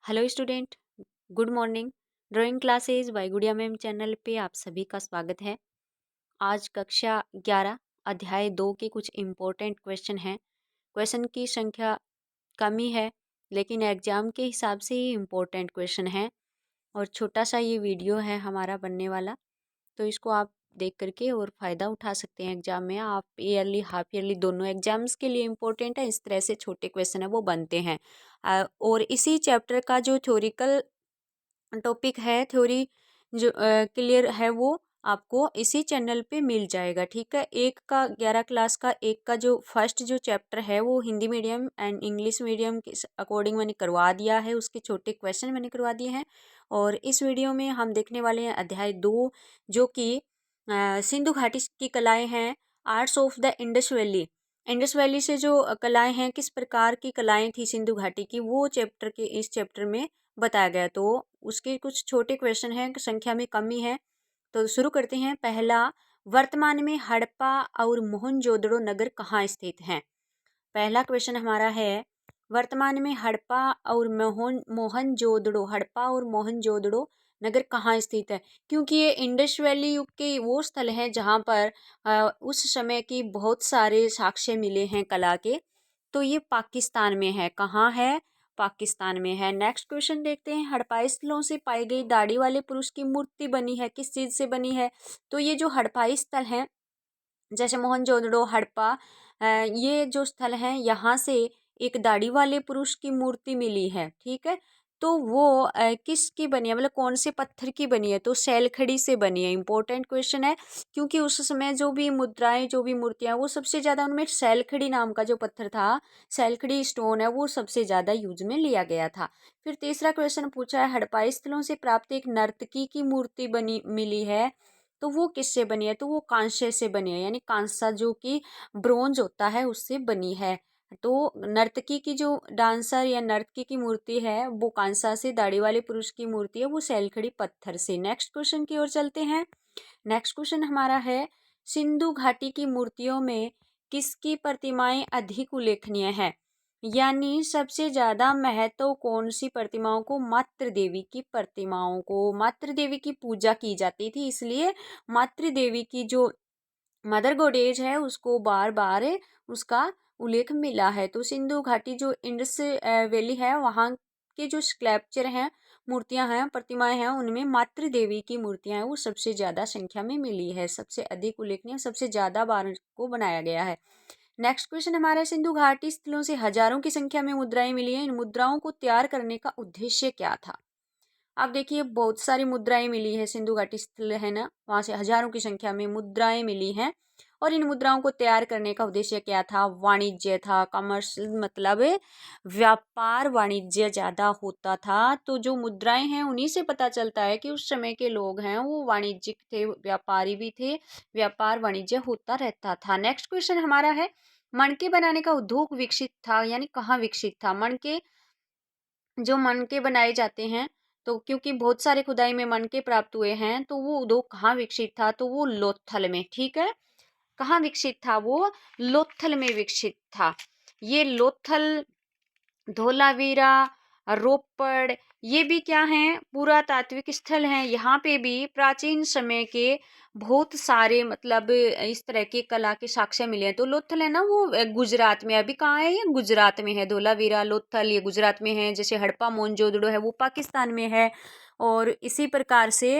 Hello student, good morning. Drawing classes bye गुड़िया ma'am channel पे आप सभी का स्वागत है। आज कक्षा 11 अध्याय 2 के कुछ इम्पोर्टेंट क्वेश्चन हैं। क्वेश्चन की संख्या कम ही है, लेकिन एग्जाम के हिसाब से ही इम्पोर्टेंट क्वेश्चन हैं और छोटा सा ये वीडियो है हमारा बनने वाला, तो इसको आप देख करके और फ़ायदा उठा सकते हैं एग्जाम में। आप ईयरली हाफ ईयरली दोनों एग्जाम्स के लिए इम्पोर्टेंट है। इस तरह से छोटे क्वेश्चन है वो बनते हैं। और इसी चैप्टर का जो थ्योरिकल टॉपिक है, थ्योरी जो क्लियर है, वो आपको इसी चैनल पे मिल जाएगा। ठीक है, 11 क्लास का एक का जो फर्स्ट जो चैप्टर है वो Hindi medium and English medium के अकॉर्डिंग मैंने करवा दिया है, उसके छोटे क्वेश्चन मैंने करवा दिए हैं। और इस वीडियो में हम देखने वाले हैं अध्याय 2, जो कि सिंधु घाटी की कलाएं हैं, arts of the Indus valley. Indus valley से जो कलाएं हैं, किस प्रकार की कलाएं थी सिंधु घाटी की, वो चैप्टर के इस चैप्टर में बताया गया। तो उसके कुछ छोटे क्वेश्चन हैं, संख्या में कमी है। तो शुरू करते हैं। पहला, वर्तमान में हड़प्पा और मोहनजोदड़ो नगर कहाँ स्थित हैं? पहला क्वेश्चन हमारा है, वर्तमान में हड़प्पा और मोहनजोदड़ो नगर कहाँ स्थित है? क्योंकि ये इंडस वैली युग के वो स्थल हैं जहाँ पर उस समय की बहुत सारे साक्ष्य मिले हैं कला के। तो ये पाकिस्तान में है। कहाँ है? पाकिस्तान में है। नेक्स्ट क्वेश्चन देखते हैं। हड़प्पाई स्थलों से पाई गई दाढ़ी वाले पुरुष की मूर्ति बनी है, किस चीज़ से बनी है? तो ये जो हड़प्पाई स्थल हैं, जैसे मोहनजोदड़ो, हड़प्पा, ये जो स्थल हैं, यहाँ से एक दाढ़ी वाले पुरुष की मूर्ति मिली है। ठीक है, तो वो किसकी बनी है, मतलब कौन से पत्थर की बनी है? तो सैलखड़ी से बनी है। इंपॉर्टेंट क्वेश्चन है, क्योंकि उस समय जो भी मुद्राएं, जो भी मूर्तियां, वो सबसे ज़्यादा उनमें सैलखड़ी नाम का जो पत्थर था, सैलखड़ी स्टोन है, वो सबसे ज़्यादा यूज में लिया गया था। फिर तीसरा क्वेश्चन पूछा है, हड़प्पाई स्थलों से प्राप्त एक नर्तकी की मूर्ति बनी मिली है, तो वो किससे बनी है? तो वो कांसे से बनी है, यानी कांसा जो कि ब्रोंज होता है उससे बनी है। तो नर्तकी की जो डांसर या नर्तकी की मूर्ति है वो कांसा से, दाढ़ी वाले पुरुष की मूर्ति है वो सैलखड़ी पत्थर से। नेक्स्ट क्वेश्चन की ओर चलते हैं। नेक्स्ट क्वेश्चन हमारा है, सिंधु घाटी की मूर्तियों में किसकी प्रतिमाएं अधिक उल्लेखनीय है? यानी सबसे ज्यादा महत्व कौन सी प्रतिमाओं को? मातृ देवी की प्रतिमाओं को। मातृ देवी की पूजा की जाती थी, इसलिए मातृ देवी की जो मदर गॉडेज है उसको बार बार उसका उल्लेख मिला है। तो सिंधु घाटी जो इंडस वैली है, वहाँ के जो स्कल्पचर हैं, मूर्तियां हैं, प्रतिमाएं हैं, उनमें मातृ देवी की मूर्तियां हैं वो सबसे ज़्यादा संख्या में मिली है, सबसे अधिक उल्लेखनीय, सबसे ज़्यादा बार को बनाया गया है। नेक्स्ट क्वेश्चन हमारा, सिंधु घाटी स्थलों से हजारों की संख्या में मुद्राएं मिली हैं, इन मुद्राओं को तैयार करने का उद्देश्य क्या था? आप देखिए, बहुत सारी मुद्राएं मिली है, सिंधु घाटी स्थल है ना, वहां से हजारों की संख्या में मुद्राएं मिली हैं। और इन मुद्राओं को तैयार करने का उद्देश्य क्या था? वाणिज्य था, कॉमर्स, मतलब व्यापार वाणिज्य ज्यादा होता था। तो जो मुद्राएं हैं उन्हीं से पता चलता है कि उस समय के लोग हैं वो वाणिज्यिक थे, व्यापारी भी थे, व्यापार वाणिज्य होता रहता था। नेक्स्ट क्वेश्चन हमारा है, मणके बनाने का उद्योग विकसित था, यानी कहाँ विकसित था? मणके, जो मणके बनाए जाते हैं, तो क्योंकि बहुत सारे खुदाई में मणके प्राप्त हुए हैं, तो वो उद्योग कहाँ विकसित था? तो वो लोथल में। ठीक है, कहाँ विकसित था? वो लोथल में विकसित था। ये लोथल, धोलावीरा, रोपड़, ये भी क्या हैं? पुरातात्विक स्थल हैं। यहाँ पे भी प्राचीन समय के बहुत सारे, मतलब इस तरह के कला के साक्ष्य मिले हैं। तो लोथल है ना, वो गुजरात में। अभी कहाँ है? ये गुजरात में है। धोलावीरा, लोथल, ये गुजरात में है। जैसे हड़प्पा मोहनजोदड़ो है वो पाकिस्तान में है। और इसी प्रकार से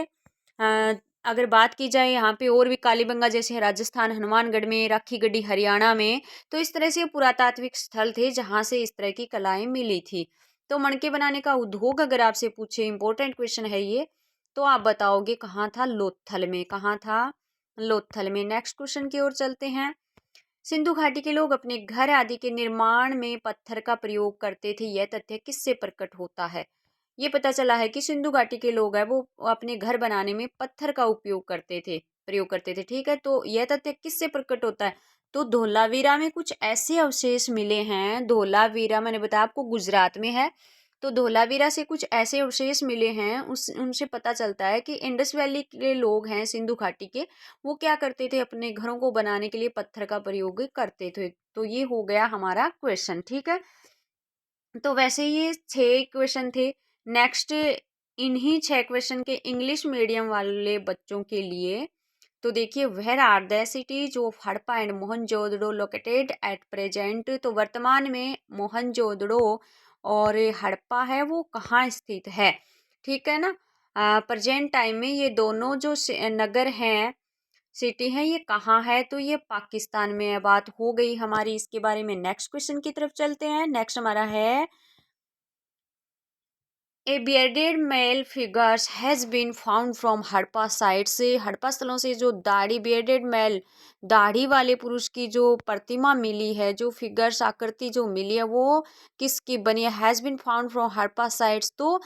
अगर बात की जाए यहाँ पे और भी, कालीबंगा जैसे है राजस्थान, हनुमानगढ़ में, राखी गढ़ी हरियाणा में। तो इस तरह से पुरातात्विक स्थल थे जहाँ से इस तरह की कलाएं मिली थी। तो मणके बनाने का उद्योग अगर आपसे पूछे, इंपॉर्टेंट क्वेश्चन है ये, तो आप बताओगे कहाँ था? लोथल में। कहाँ था? लोथल में। नेक्स्ट क्वेश्चन की ओर चलते हैं। सिंधु घाटी के लोग अपने घर आदि के निर्माण में पत्थर का प्रयोग करते थे, यह तथ्य किससे प्रकट होता है? ये पता चला है कि सिंधु घाटी के लोग हैं वो अपने घर बनाने में पत्थर का उपयोग करते थे, प्रयोग करते थे। ठीक है, तो यह तथ्य किससे प्रकट होता है? तो धोलावीरा में कुछ ऐसे अवशेष मिले हैं। धोलावीरा मैंने बताया आपको गुजरात में है। तो धोलावीरा से कुछ ऐसे अवशेष मिले हैं, उस उनसे पता चलता है कि इंडस वैली के लोग हैं सिंधु घाटी के, वो क्या करते थे? अपने घरों को बनाने के लिए पत्थर का प्रयोग करते थे। तो ये हो गया हमारा क्वेश्चन। ठीक है, तो वैसे ये 6 क्वेश्चन थे। नेक्स्ट इन्हीं 6 क्वेश्चन के इंग्लिश मीडियम वाले बच्चों के लिए, तो देखिए, where are the cities of Harappa and Mohenjodaro located at present. तो वर्तमान में मोहनजोदड़ो और हड़प्पा है वो कहाँ स्थित है, ठीक है ना। प्रेजेंट टाइम में ये दोनों जो नगर हैं, सिटी है, ये कहाँ है, तो ये पाकिस्तान में है। बात हो गई हमारी इसके बारे में। नेक्स्ट क्वेश्चन की तरफ चलते हैं। नेक्स्ट हमारा है, a bearded male figures has been found from Harappa site. से हड़प्पा स्थलों से जो दाढ़ी बियर्डेड मेल, दाढ़ी वाले पुरुष की जो प्रतिमा मिली है, जो फिगर्स आकृति जो मिली है, वो किसकी बनी है, has been found from Harappa sites. तो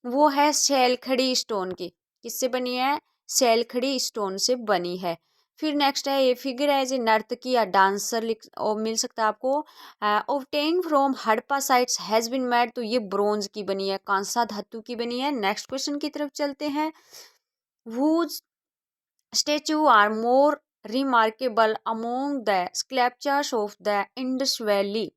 वो है शैलखड़ी स्टोन की। किससे बनी है, शैलखड़ी स्टोन से बनी है। फिर नेक्स्ट है, ये फिगर एज ए नर्तकी या डांसर लिख और मिल सकता है आपको। Obtain from Harappa sites has been made. तो ये ब्रोंज की बनी है, कांसा धातु की बनी है। नेक्स्ट क्वेश्चन की तरफ चलते हैं। whose statue are more remarkable among the sculptures of the Indus Valley।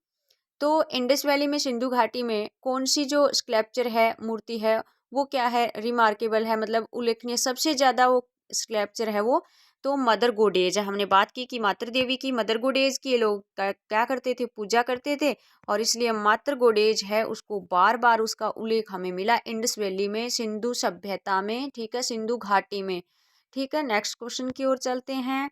तो इंडस वैली में, सिंधु घाटी में कौन सी जो स्कल्पचर है, मूर्ति है, वो क्या है, रिमार्केबल है, मतलब उल्लेखनीय, सबसे ज़्यादा वो स्कल्पचर है वो, तो मदर गोडेज है। हमने बात की कि मातृ देवी की, मदर गोडेज की ये लोग क्या करते थे, पूजा करते थे, और इसलिए मातृ गोडेज है उसको बार बार उसका उल्लेख हमें मिला इंडस वैली में, सिंधु सभ्यता में, ठीक है, सिंधु घाटी में, ठीक है। नेक्स्ट क्वेश्चन की ओर चलते हैं।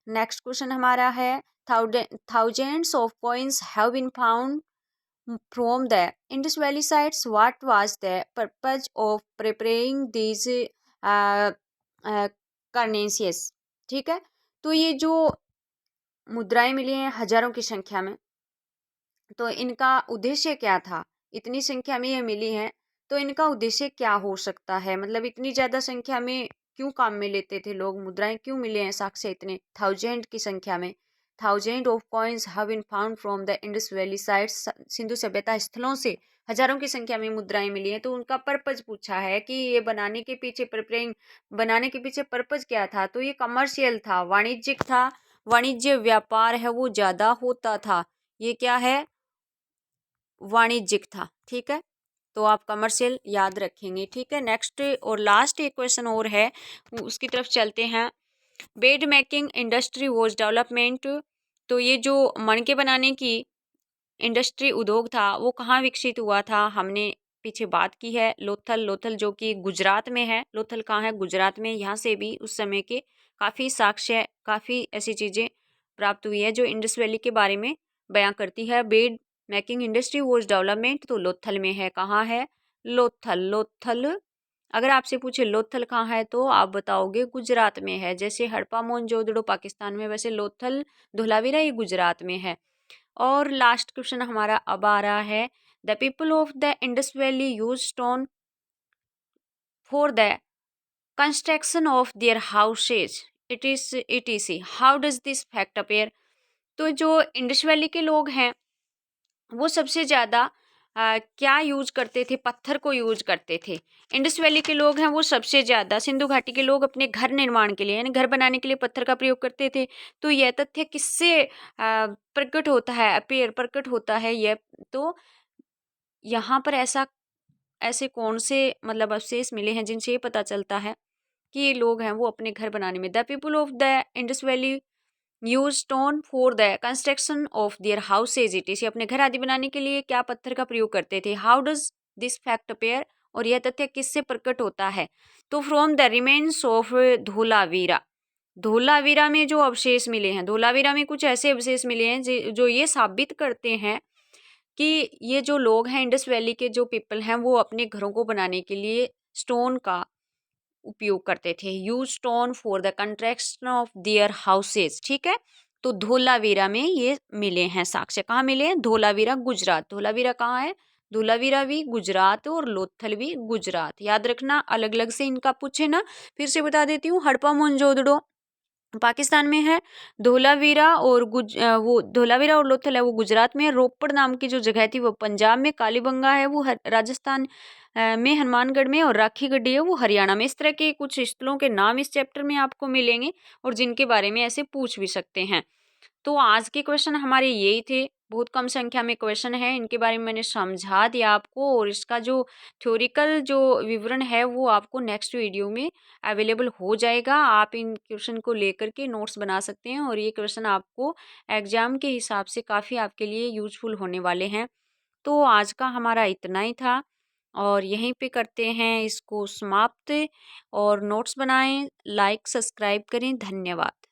नेक्स्ट क्वेश्चन हमारा है, thousands of coins have been found from the Indus Valley sites. What was the purpose of preparing these currencies? ठीक है, तो ये जो मुद्राएं मिली हैं हजारों की संख्या में, तो इनका उद्देश्य क्या था, इतनी संख्या में ये मिली हैं, तो इनका उद्देश्य क्या हो सकता है, मतलब इतनी ज़्यादा संख्या में क्यों काम में लेते थे लोग, मुद्राएं क्यों मिले हैं साक्ष्य इतने थाउजेंड की संख्या में। Thousand of coins have been found from the Indus valley sites. Sindhu सभ्यता स्थलों से हजारों की संख्या में मुद्राएं मिली हैं, तो उनका पर्पज पूछा है कि ये बनाने के पीछे, प्रिपेयरिंग बनाने के पीछे पर्पज क्या था, तो ये कमर्शियल था, वाणिज्यिक था, वाणिज्य व्यापार है वो ज़्यादा होता था। ये क्या है, वाणिज्यिक था, ठीक है, तो आप कमर्शियल याद रखेंगे, ठीक है। नेक्स्ट और लास्ट एक क्वेश्चन और है, उसकी तरफ चलते हैं। Bed making industry was development. तो ये जो मणके बनाने की इंडस्ट्री उद्योग था वो कहाँ विकसित हुआ था, हमने पीछे बात की है, लोथल। लोथल जो कि गुजरात में है। लोथल कहाँ है, गुजरात में। यहाँ से भी उस समय के काफ़ी साक्ष्य, काफ़ी ऐसी चीज़ें प्राप्त हुई है जो इंडस वैली के बारे में बयां करती है। Bed making industry was development, तो लोथल में है। कहाँ है, लोथल। लोथल अगर आपसे पूछे लोथल कहाँ है, तो आप बताओगे गुजरात में है। जैसे हड़प्पा मोहनजोदड़ो पाकिस्तान में, वैसे लोथल धोलावीरा ये गुजरात में है। और लास्ट क्वेश्चन हमारा अब आ रहा है, the people of the Indus valley use stone for the construction of their houses, it is how does this fact appear. तो जो इंडस वैली के लोग हैं वो सबसे ज़्यादा क्या यूज करते थे, पत्थर को यूज करते थे। इंडस वैली के लोग हैं वो सबसे ज़्यादा, सिंधु घाटी के लोग अपने घर निर्माण के लिए, यानी घर बनाने के लिए पत्थर का प्रयोग करते थे। तो यह तथ्य किससे प्रकट होता है, अपेयर प्रकट होता है यह, तो यहाँ पर ऐसे कौन से मतलब अवशेष मिले हैं जिनसे ये पता चलता है कि ये लोग हैं वो अपने घर बनाने में, the people of the Indus valley use stone for the construction of their houses, it is अपने घर आदि बनाने के लिए क्या पत्थर का प्रयोग करते थे। How does this fact appear, और यह तथ्य किससे प्रकट होता है, तो from the remains of Dholavira. Dholavira में जो अवशेष मिले हैं, धोलावीरा में कुछ ऐसे अवशेष मिले हैं जो ये साबित करते हैं कि ये जो लोग हैं इंडस वैली के जो पीपल हैं वो अपने घरों को बनाने के लिए स्टोन का उपयोग करते थे। Use stone for the construction of their houses, ठीक है। तो धोलावीरा में ये मिले हैं साक्ष्य। कहाँ मिले हैं, धोलावीरा गुजरात। धोलावीरा कहाँ है, धोलावीरा भी गुजरात और लोथल भी गुजरात। याद रखना, अलग अलग से इनका पूछे ना। फिर से बता देती हूँ, हड़प्पा मोहनजोदड़ो पाकिस्तान में है, धोलावीरा और वो धोलावीरा और लोथल है वो गुजरात में है। रोपड़ नाम की जो जगह थी वो पंजाब में, कालीबंगा है वो राजस्थान में, हनुमानगढ़ में, और राखी गड्डी है वो हरियाणा में। इस तरह के कुछ स्थलों के नाम इस चैप्टर में आपको मिलेंगे और जिनके बारे में ऐसे पूछ भी सकते हैं। तो आज के क्वेश्चन हमारे यही थे। बहुत कम संख्या में क्वेश्चन है, इनके बारे में मैंने समझा दिया आपको, और इसका जो थ्योरिकल जो विवरण है वो आपको नेक्स्ट वीडियो में अवेलेबल हो जाएगा। आप इन क्वेश्चन को लेकर के नोट्स बना सकते हैं, और ये क्वेश्चन आपको एग्जाम के हिसाब से काफ़ी आपके लिए यूजफुल होने वाले हैं। तो आज का हमारा इतना ही था, और यहीं पे करते हैं इसको समाप्त। और नोट्स बनाएं, लाइक सब्सक्राइब करें। धन्यवाद।